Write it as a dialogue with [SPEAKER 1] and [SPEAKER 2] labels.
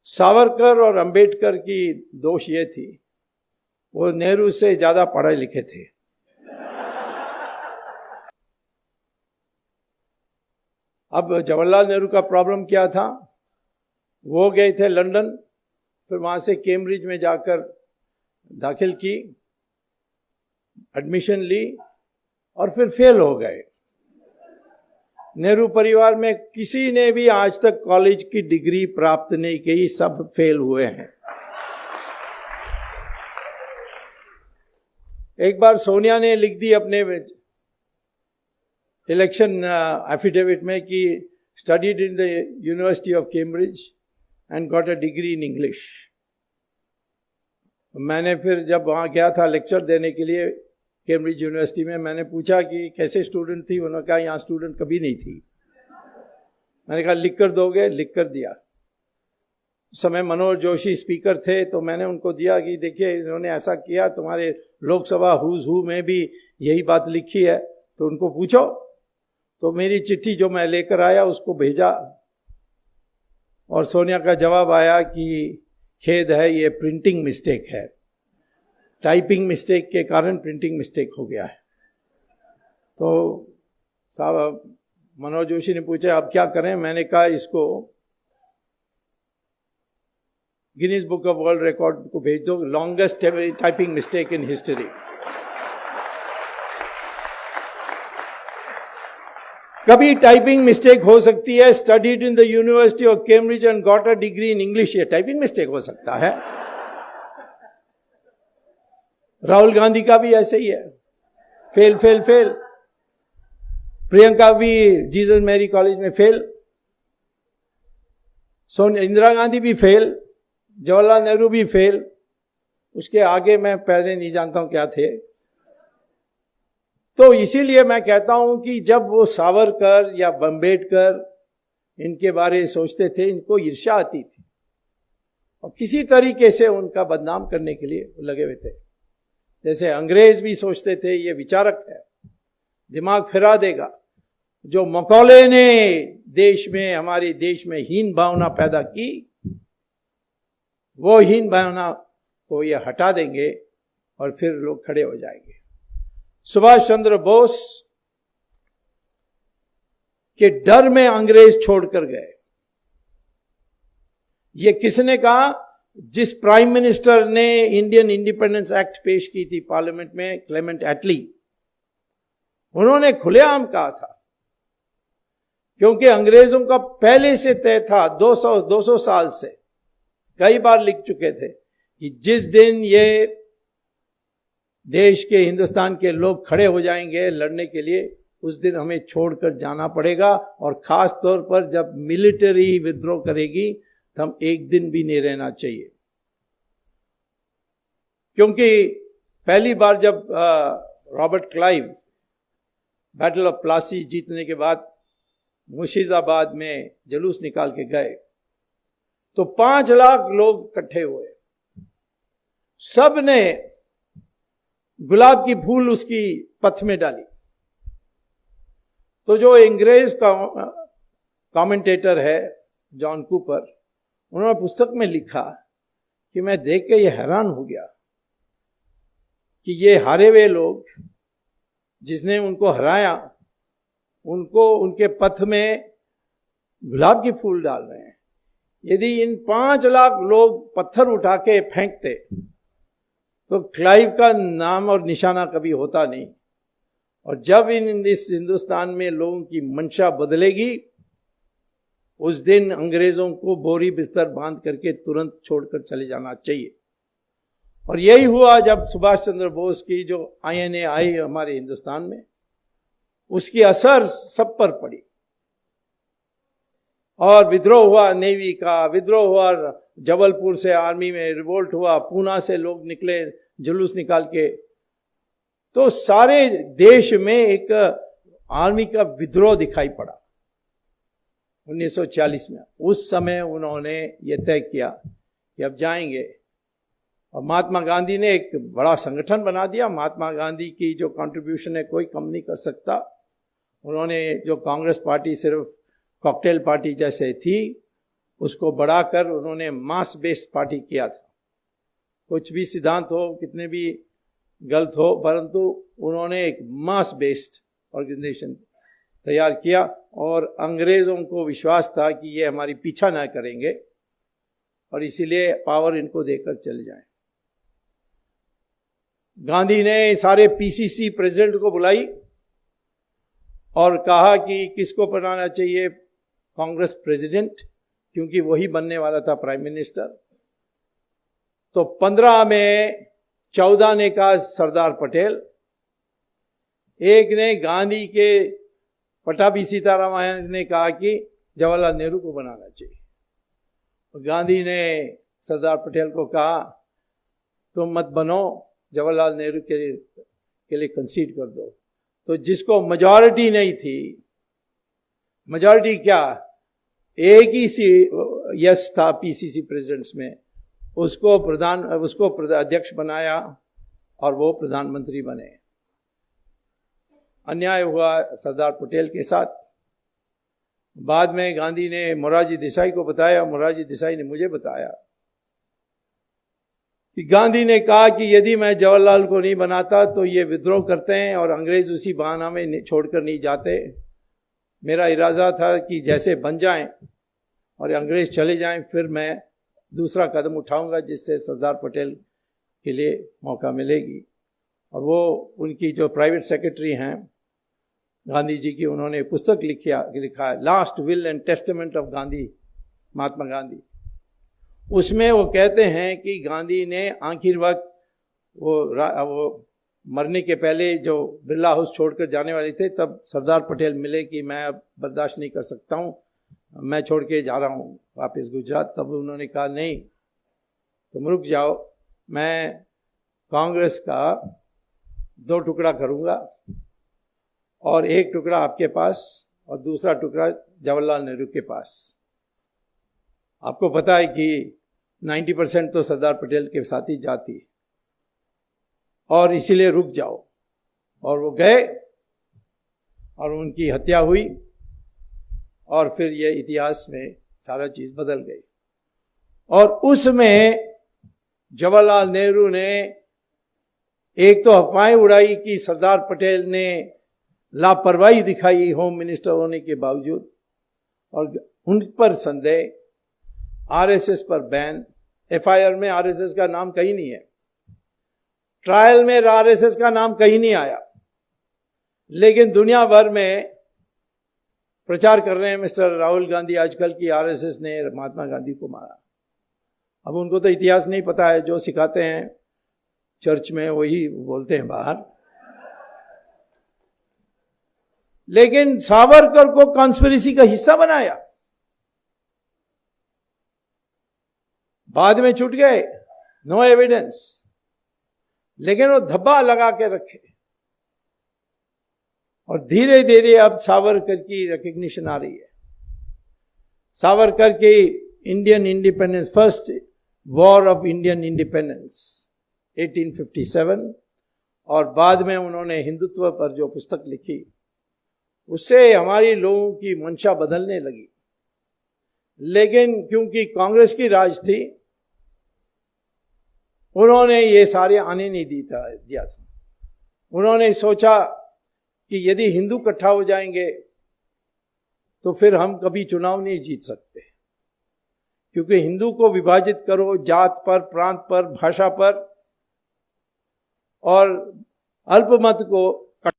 [SPEAKER 1] सावरकर और अंबेडकर की दोष ये थी, वो नेहरू से ज्यादा पढ़े लिखे थे। अब जवाहरलाल नेहरू का प्रॉब्लम क्या था, वो गए थे लंदन, फिर वहां से कैम्ब्रिज में जाकर दाखिल की, एडमिशन ली और फिर फेल हो गए। नेहरू परिवार में किसी ने भी आज तक कॉलेज की डिग्री प्राप्त नहीं की, सब फेल हुए हैं। एक बार सोनिया ने लिख दी अपने इलेक्शन एफिडेविट में कि studied in the university of Cambridge and got a degree in English. मैंने फिर जब वहाँ गया था लेक्चर देने के लिए कैम्ब्रिज यूनिवर्सिटी में, मैंने पूछा कि कैसे स्टूडेंट थी, उन्होंने कहा यहाँ स्टूडेंट कभी नहीं थी। मैंने कहा लिख कर दोगे, लिख कर दिया। उस समय मनोहर जोशी स्पीकर थे, तो मैंने उनको दिया कि देखिए इन्होंने ऐसा किया, तुम्हारे लोकसभा हुज हू में भी यही बात लिखी है, तो उनको पूछो। तो मेरी चिट्ठी जो मैं लेकर आया उसको भेजा और सोनिया का जवाब आया कि खेद है, ये प्रिंटिंग मिस्टेक है, टाइपिंग मिस्टेक के कारण प्रिंटिंग मिस्टेक हो गया है। तो साहब मनोहर जोशी ने पूछा अब क्या करें, मैंने कहा इसको Guinness book of world record को भेज दो, longest typing mistake in history. कभी टाइपिंग मिस्टेक हो सकती है, studied in the university of Cambridge and got a degree in English, ये टाइपिंग मिस्टेक हो सकता है। राहुल गांधी का भी ऐसे ही है, फेल फेल फेल। प्रियंका भी जीसस मैरी कॉलेज में फेल, इंदिरा गांधी भी फेल, जवाहरलाल नेहरू भी फेल। उसके आगे मैं पहले नहीं जानता हूं क्या थे। तो इसीलिए मैं कहता हूं कि जब वो सावरकर या अंबेडकर इनके बारे में सोचते थे, इनको ईर्ष्या आती थी और किसी तरीके से उनका बदनाम करने के लिए लगे हुए थे। जैसे अंग्रेज भी सोचते थे ये विचारक है, दिमाग फिरा देगा। जो मकौले ने देश में, हमारे देश में हीन भावना पैदा की, वो हीन भावना को ये हटा देंगे और फिर लोग खड़े हो जाएंगे। सुभाष चंद्र बोस के डर में अंग्रेज छोड़कर गए। ये किसने कहा? जिस प्राइम मिनिस्टर ने इंडियन इंडिपेंडेंस एक्ट पेश की थी पार्लियामेंट में, क्लेमेंट एटली, उन्होंने खुलेआम कहा था, क्योंकि अंग्रेजों का पहले से तय था, 200 साल से कई बार लिख चुके थे कि जिस दिन ये देश के, हिंदुस्तान के लोग खड़े हो जाएंगे लड़ने के लिए, उस दिन हमें छोड़कर जाना पड़ेगा। और खास तौर पर जब मिलिट्री विद्रोह करेगी तो हम एक दिन भी नहीं रहना चाहिए। क्योंकि पहली बार जब Robert Clive battle of Plassey जीतने के बाद मुर्शिदाबाद में जुलूस निकाल के गए, तो 5 लाख लोग इकट्ठे हुए, सब ने गुलाब की फूल उसकी पथ में डाली। तो जो अंग्रेज का कमेंटेटर है जॉन कूपर, उन्होंने पुस्तक में लिखा कि मैं देख के ये हैरान हो गया कि ये हारे हुए लोग, जिसने उनको हराया, उनको उनके पथ में गुलाब के फूल डाल रहे हैं। यदि इन 5 लाख लोग पत्थर उठा के फेंकते तो क्लाइव का नाम और निशाना कभी होता नहीं। और जब इस हिंदुस्तान में लोगों की मंशा बदलेगी, उस दिन अंग्रेजों को बोरी बिस्तर बांध करके तुरंत छोड़कर चले जाना चाहिए। और यही हुआ जब सुभाष चंद्र बोस की जो INA आई हमारे हिंदुस्तान में, उसकी असर सब पर पड़ी और विद्रोह हुआ, नेवी का विद्रोह हुआ, जबलपुर से आर्मी में रिवोल्ट हुआ, पूना से लोग निकले जुलूस निकाल के। तो सारे देश में एक आर्मी का विद्रोह दिखाई पड़ा 1940 में। उस समय उन्होंने ये तय किया कि अब जाएंगे, और महात्मा गांधी ने एक बड़ा संगठन बना दिया। महात्मा गांधी की जो कंट्रीब्यूशन है कोई कम नहीं कर सकता। उन्होंने जो कांग्रेस पार्टी सिर्फ कॉकटेल पार्टी जैसे थी, उसको बढ़ाकर उन्होंने मास बेस्ड पार्टी किया था। कुछ भी सिद्धांत हो, कितने भी गलत हो, परंतु उन्होंने एक मास बेस्ड ऑर्गेनाइजेशन तैयार किया और अंग्रेजों को विश्वास था कि ये हमारी पीछा ना करेंगे और इसीलिए पावर इनको देकर चले जाएं। गांधी ने सारे पीसीसी प्रेसिडेंट को बुलाई और कहा कि किसको बनाना चाहिए कांग्रेस प्रेसिडेंट, क्योंकि वही बनने वाला था प्राइम मिनिस्टर। तो 15 में 14 ने कहा सरदार पटेल, एक ने गांधी के पटाभी सीतारामन ने कहा कि जवाहरलाल नेहरू को बनाना चाहिए। और गांधी ने सरदार पटेल को कहा तुम मत बनो, जवाहरलाल नेहरू के लिए कंसीड कर दो। तो जिसको मेजॉरिटी नहीं थी, मेजॉरिटी क्या, एक ही यस था पीसीसी प्रेसिडेंट्स में, उसको अध्यक्ष बनाया और वो प्रधानमंत्री बने। अन्याय हुआ सरदार पटेल के साथ। बाद में गांधी ने मोरारजी देसाई को बताया, मोरारजी देसाई ने मुझे बताया कि गांधी ने कहा कि यदि मैं जवाहरलाल को नहीं बनाता तो ये विद्रोह करते हैं और अंग्रेज उसी बहाना में छोड़कर नहीं जाते। मेरा इरादा था कि जैसे बन जाएं और अंग्रेज चले जाएं, फिर मैं दूसरा कदम उठाऊंगा जिससे सरदार पटेल के लिए मौका मिलेगी। और वो उनकी जो प्राइवेट सेक्रेटरी हैं गांधी जी की, उन्होंने पुस्तक लिखा है last will and testament of Gandhi, Mahatma Gandhi. उसमें वो कहते हैं कि गांधी ने आखिर वक्त वो मरने के पहले जो बिरला हाउस छोड़कर जाने वाले थे, तब सरदार पटेल मिले कि मैं अब बर्दाश्त नहीं कर सकता हूँ, मैं छोड़ के जा रहा हूँ वापस गुजरात। तब उन्होंने कहा नहीं, तुम रुक जाओ, मैं कांग्रेस का 2 टुकड़ा करूँगा और एक टुकड़ा आपके पास और दूसरा टुकड़ा जवाहरलाल नेहरू के पास। आपको पता है कि 90% तो सरदार पटेल के साथ ही जाती, और इसीलिए रुक जाओ। और वो गए और उनकी हत्या हुई और फिर ये इतिहास में सारा चीज बदल गई। और उसमें जवाहरलाल नेहरू ने एक तो अफवाहें उड़ाई कि सरदार पटेल ने लापरवाही दिखाई होम मिनिस्टर होने के बावजूद, और उन पर संदेह, आरएसएस पर बैन। एफआईआर में आरएसएस का नाम कहीं नहीं है, ट्रायल में आरएसएस का नाम कहीं नहीं आया, लेकिन दुनिया भर में प्रचार कर रहे हैं मिस्टर राहुल गांधी आजकल की आरएसएस ने महात्मा गांधी को मारा। अब उनको तो इतिहास नहीं पता है, जो सिखाते हैं चर्च में वही बोलते हैं बाहर। लेकिन सावरकर को कॉन्स्पिरेसी का हिस्सा बनाया, बाद में छूट गए, नो एविडेंस, लेकिन वो धब्बा लगा के रखे। और धीरे धीरे अब सावरकर की रिकग्निशन आ रही है। सावरकर की Indian independence, first war of Indian independence 1857, और बाद में उन्होंने हिंदुत्व पर जो पुस्तक लिखी, उससे हमारी लोगों की मंशा बदलने लगी। लेकिन क्योंकि कांग्रेस की राज थी, उन्होंने ये सारे आने नहीं दिया था। उन्होंने सोचा कि यदि हिंदू इकट्ठा हो जाएंगे तो फिर हम कभी चुनाव नहीं जीत सकते, क्योंकि हिंदू को विभाजित करो जात पर, प्रांत पर, भाषा पर, और अल्पमत को